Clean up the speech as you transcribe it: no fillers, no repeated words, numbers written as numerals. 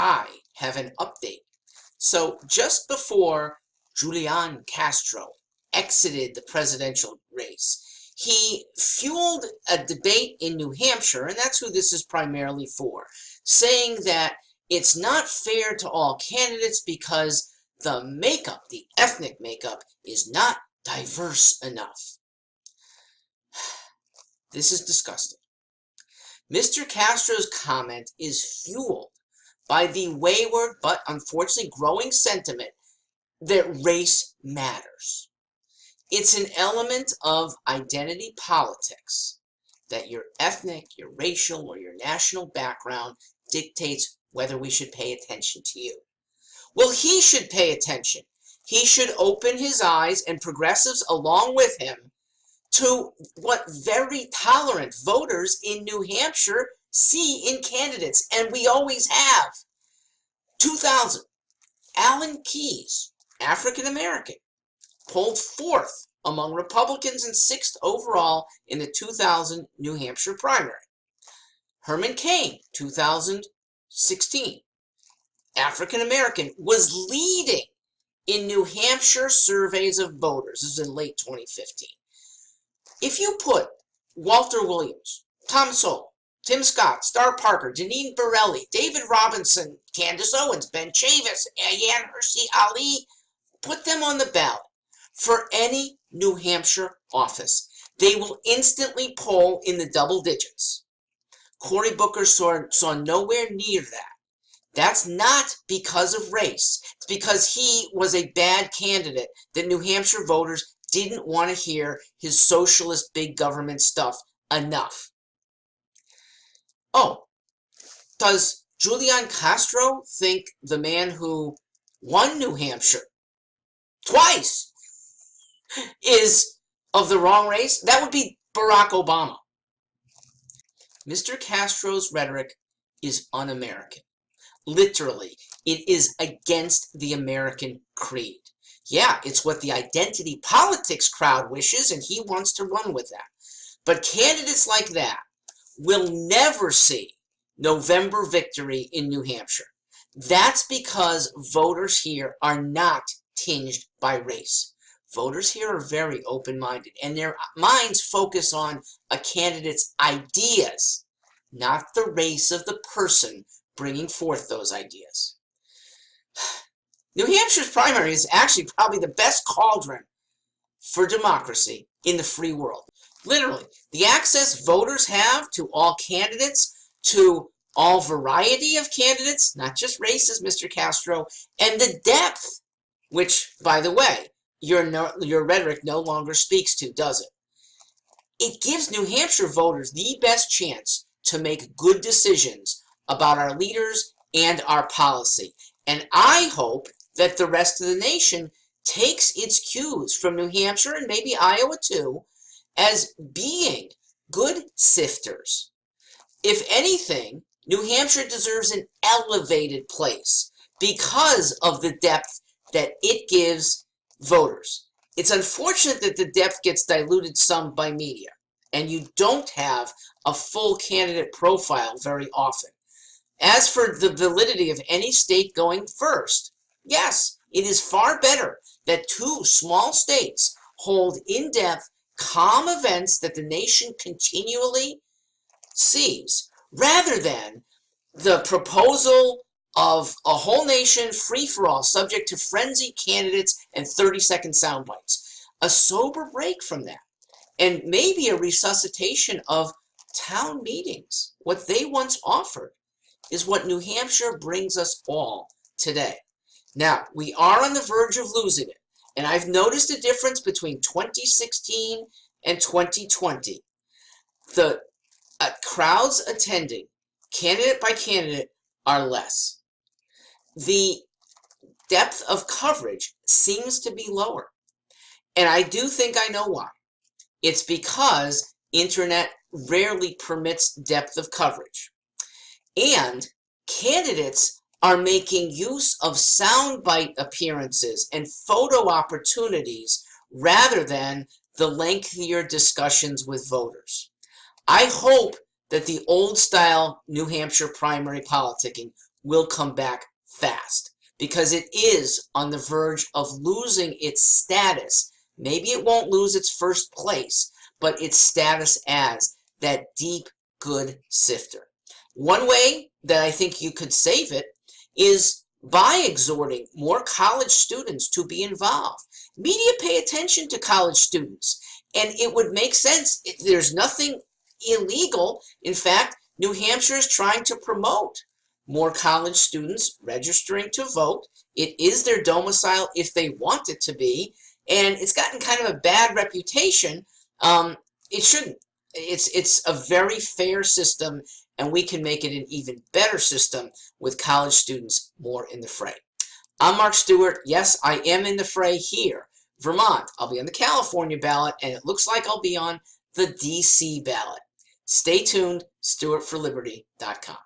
I have an update. So just before Julian Castro exited the presidential race, he fueled a debate in New Hampshire, and that's who this is primarily for, saying that it's not fair to all candidates because the makeup, the ethnic makeup, is not diverse enough. This is disgusting. Mr. Castro's comment is fueled by the wayward but unfortunately growing sentiment that race matters. It's an element of identity politics that your ethnic, your racial, or your national background dictates whether we should pay attention to you. Well, he should pay attention. He should open his eyes, and progressives along with him, to what very tolerant voters in New Hampshire see in candidates, and we always have. 2000, Alan Keyes, African American, polled 4th among Republicans and 6th overall in the 2000 New Hampshire primary. Herman Cain, 2016, African American, was leading in New Hampshire surveys of voters. This is in late 2015. If you put Walter Williams, Tom Sowell, Tim Scott, Star Parker, Deneen Borelli, David Robinson, Candace Owens, Ben Chavis, Ayaan, Hirsi-Ali, put them on the ballot for any New Hampshire office, they will instantly poll in the double digits. Cory Booker saw nowhere near that. That's not because of race. It's because he was a bad candidate that New Hampshire voters didn't want to hear his socialist big government stuff enough. Oh, does Julian Castro think the man who won New Hampshire twice is of the wrong race? That would be Barack Obama. Mr. Castro's rhetoric is un-American. Literally, it is against the American creed. Yeah, it's what the identity politics crowd wishes, and he wants to run with that. But candidates like that will never see November victory in New Hampshire. That's because voters here are not tinged by race. Voters here are very open-minded, and their minds focus on a candidate's ideas, not the race of the person bringing forth those ideas. New Hampshire's primary is actually probably the best cauldron for democracy in the free world. Literally, the access voters have to all candidates, to all variety of candidates, not just races, Mr. Castro, and the depth, which, by the way, your rhetoric no longer speaks to, does it? It gives New Hampshire voters the best chance to make good decisions about our leaders and our policy. And I hope that the rest of the nation takes its cues from New Hampshire and maybe Iowa too, as being good sifters. If anything, New Hampshire deserves an elevated place because of the depth that it gives voters. It's unfortunate that the depth gets diluted some by media, and you don't have a full candidate profile very often. As for the validity of any state going first, yes, it is far better that two small states hold in-depth, calm events that the nation continually sees, rather than the proposal of a whole nation free-for-all subject to frenzied candidates and 30-second sound bites. A sober break from that, and maybe a resuscitation of town meetings. What they once offered is what New Hampshire brings us all today. Now, we are on the verge of losing it, and I've noticed a difference between 2016 and 2020. The crowds attending, candidate by candidate, are less. The depth of coverage seems to be lower, and I do think I know why. It's because internet rarely permits depth of coverage, and candidates are making use of soundbite appearances and photo opportunities rather than the lengthier discussions with voters. I hope that the old-style New Hampshire primary politicking will come back fast because it is on the verge of losing its status. Maybe it won't lose its first place, but its status as that deep, good sifter. One way that I think you could save it is by exhorting more college students to be involved. Media pay attention to college students, and it would make sense. There's nothing illegal. In fact, New Hampshire is trying to promote more college students registering to vote. It is their domicile if they want it to be, and it's gotten kind of a bad reputation. It shouldn't. It's a very fair system, and we can make it an even better system with college students more in the fray. I'm Mark Stewart. Yes, I am in the fray here. Vermont, I'll be on the California ballot, and it looks like I'll be on the DC ballot. Stay tuned, StewartForLiberty.com.